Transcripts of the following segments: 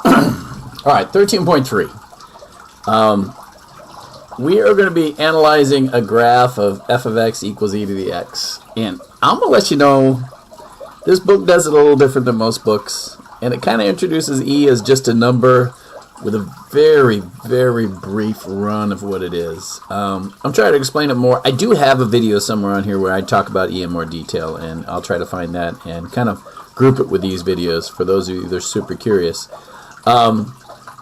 All right, 13.3. We are going to be analyzing a graph of f of x equals e to the x. And I'm going to let you know, this book does it a little different than most books. And it kind of introduces e as just a number with a very, very brief run of what it is. I'm trying to explain it more. I do have a video somewhere on here where I talk about e in more detail, and I'll try to find that and kind of group it with these videos for those of you that are super curious.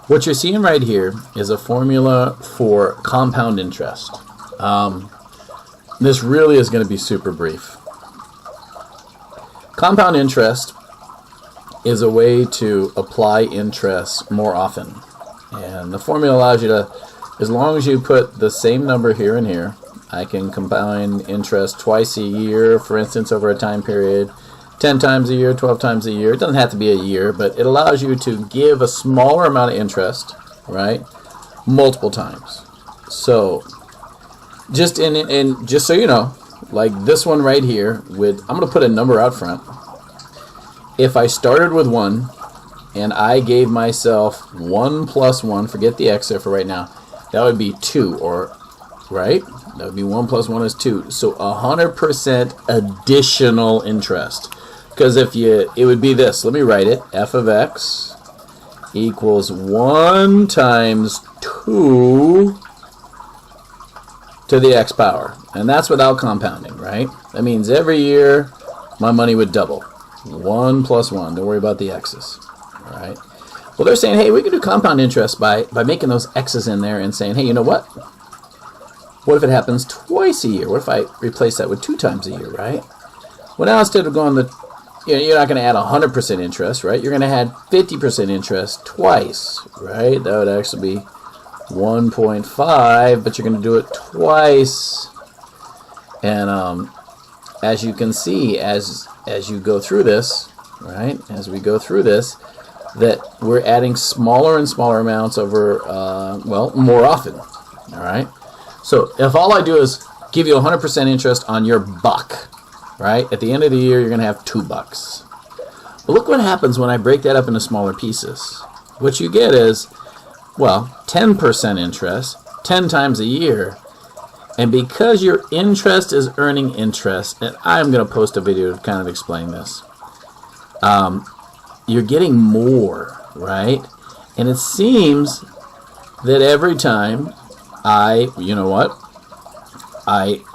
What you're seeing right here is a formula for compound interest. This really is going to be super brief. Compound interest is a way to apply interest more often. And the formula allows you to, as long as you put the same number here and here, I can combine interest twice a year, for instance, over a time period, 10 times a year, 12 times a year. It doesn't have to be a year, but it allows you to give a smaller amount of interest, right, multiple times. So, just just so you know, like this one right here, I'm going to put a number out front. If I started with 1 and I gave myself 1 plus 1, forget the x there for right now, that would be 2, or right? That would be 1 plus 1 is 2. So 100% additional interest. Because it would be this. Let me write it. F of x equals 1 times 2 to the x power. And that's without compounding, right? That means every year my money would double. 1 plus 1. Don't worry about the x's. All right. Well, they're saying, hey, we can do compound interest by making those x's in there and saying, hey, you know what? What if it happens twice a year? What if I replace that with 2 times a year, right? Well, now instead of going you're not going to add 100% interest, right? You're going to add 50% interest twice, right? That would actually be 1.5, but you're going to do it twice. And as you can see, as you go through this, right? As we go through this, that we're adding smaller and smaller amounts over, more often, all right? So if all I do is give you 100% interest on your buck, right? At the end of the year, you're going to have $2. But look what happens when I break that up into smaller pieces. What you get is, 10% interest, 10 times a year. And because your interest is earning interest, and I'm going to post a video to kind of explain this, you're getting more, right? And it seems that every time I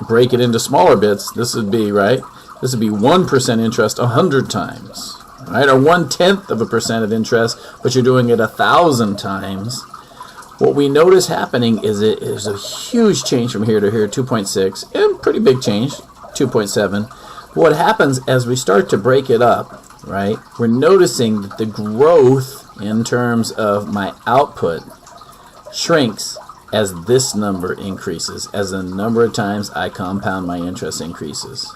break it into smaller bits, this would be, right? This would be 1% interest 100 times, right? Or 0.1% of interest, but you're doing it 1,000 times. What we notice happening is there's a huge change from here to here, 2.6, and pretty big change, 2.7. But what happens as we start to break it up, right? We're noticing that the growth in terms of my output shrinks as this number increases, as the number of times I compound my interest increases.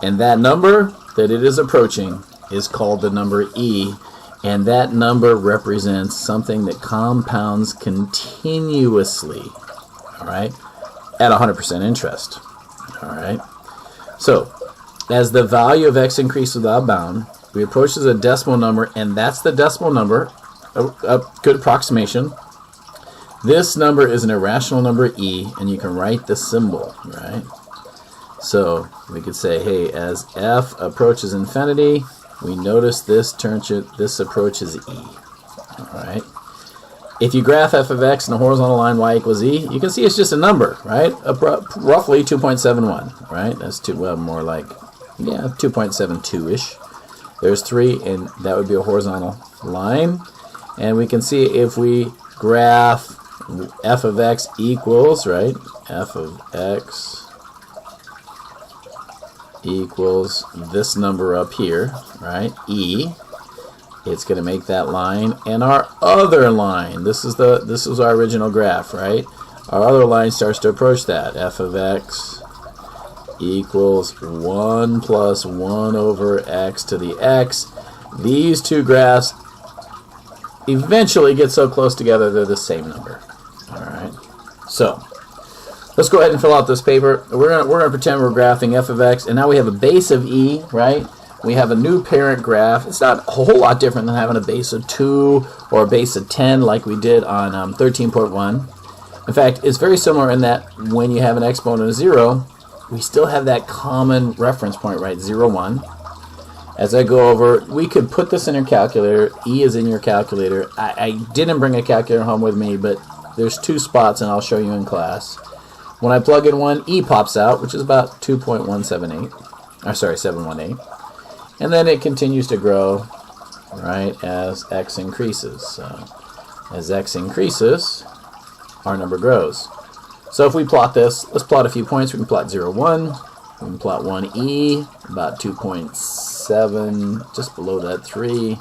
And that number that it is approaching is called the number E, and that number represents something that compounds continuously, all right, at 100% interest, all right? So, as the value of x increases without bound, we approach as a decimal number, and that's the decimal number, a good approximation. This number is an irrational number e, and you can write the symbol, right? So we could say, hey, as f approaches infinity, we notice this approaches e. All right. If you graph f of x in a horizontal line y equals e, you can see it's just a number, right? Roughly 2.71, right? That's more like 2.72-ish. There's 3, and that would be a horizontal line. And we can see if we graph f of x equals, right? F of x equals this number up here, right? E. It's going to make that line, and our other line. This is our original graph, right? Our other line starts to approach that. F of x equals 1 plus 1 over x to the x. These two graphs eventually get so close together they're the same number. All right. So let's go ahead and fill out this paper. We're gonna pretend we're graphing f of x, and now we have a base of e, right? we have a new parent graph. It's not a whole lot different than having a base of 2 or a base of 10 like we did on 13.1. In fact, it's very similar in that when you have an exponent of 0, we still have that common reference point, right? 0, 1. As I go over, we could put this in your calculator. E is in your calculator. I didn't bring a calculator home with me, but there's 2 spots, and I'll show you in class. When I plug in 1, E pops out, which is about 2.178. Or sorry, 718. And then it continues to grow, right, as x increases. So as x increases, our number grows. So if we plot this, let's plot a few points. We can plot 0, 1. We can plot 1e, about 2.7, just below that 3.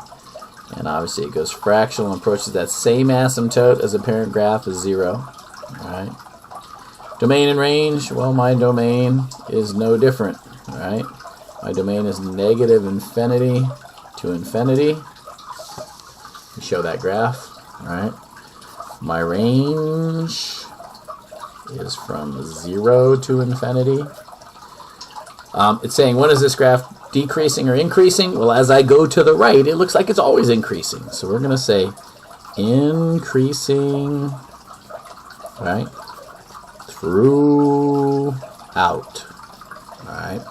And obviously it goes fractional and approaches that same asymptote as the parent graph is 0. All right. Domain and range, well, my domain is no different. All right. My domain is negative infinity to infinity. We show that graph. All right. My range is from 0 to infinity. It's saying, when is this graph decreasing or increasing? Well, as I go to the right, it looks like it's always increasing. So we're going to say increasing, right, throughout. All right.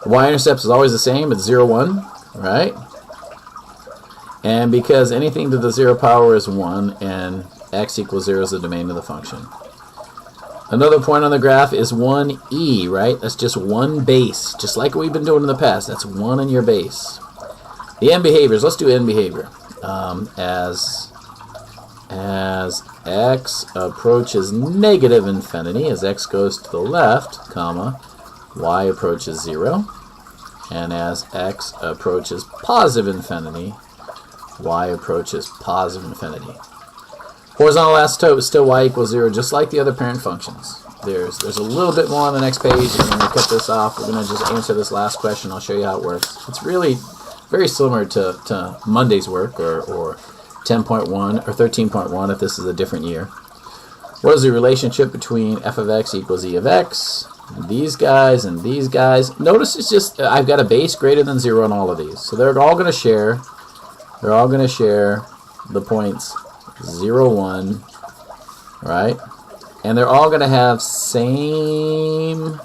The y-intercept is always the same. It's 0, 1, right? And because anything to the 0 power is 1 and x equals 0 is the domain of the function. Another point on the graph is 1e, right? That's just one base, just like we've been doing in the past. That's 1 in your base. The end behaviors, let's do end behavior. As x approaches negative infinity, as x goes to the left, comma, y approaches 0. And as x approaches positive infinity, y approaches positive infinity. Horizontal asymptote is still y equals 0, just like the other parent functions. There's a little bit more on the next page, and when we cut this off, we're going to just answer this last question. I'll show you how it works. It's really very similar to Monday's work, or 10.1 or 13.1 if this is a different year. What is the relationship between f of x equals e of x? These guys and these guys. Notice it's just, I've got a base greater than 0 on all of these. So they're all going to share the points 0, 1, right? And they're all going to have same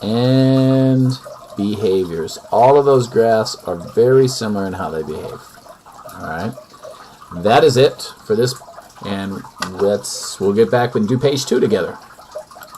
end behaviors. All of those graphs are very similar in how they behave. All right. That is it for this, and we'll get back and do page 2 together.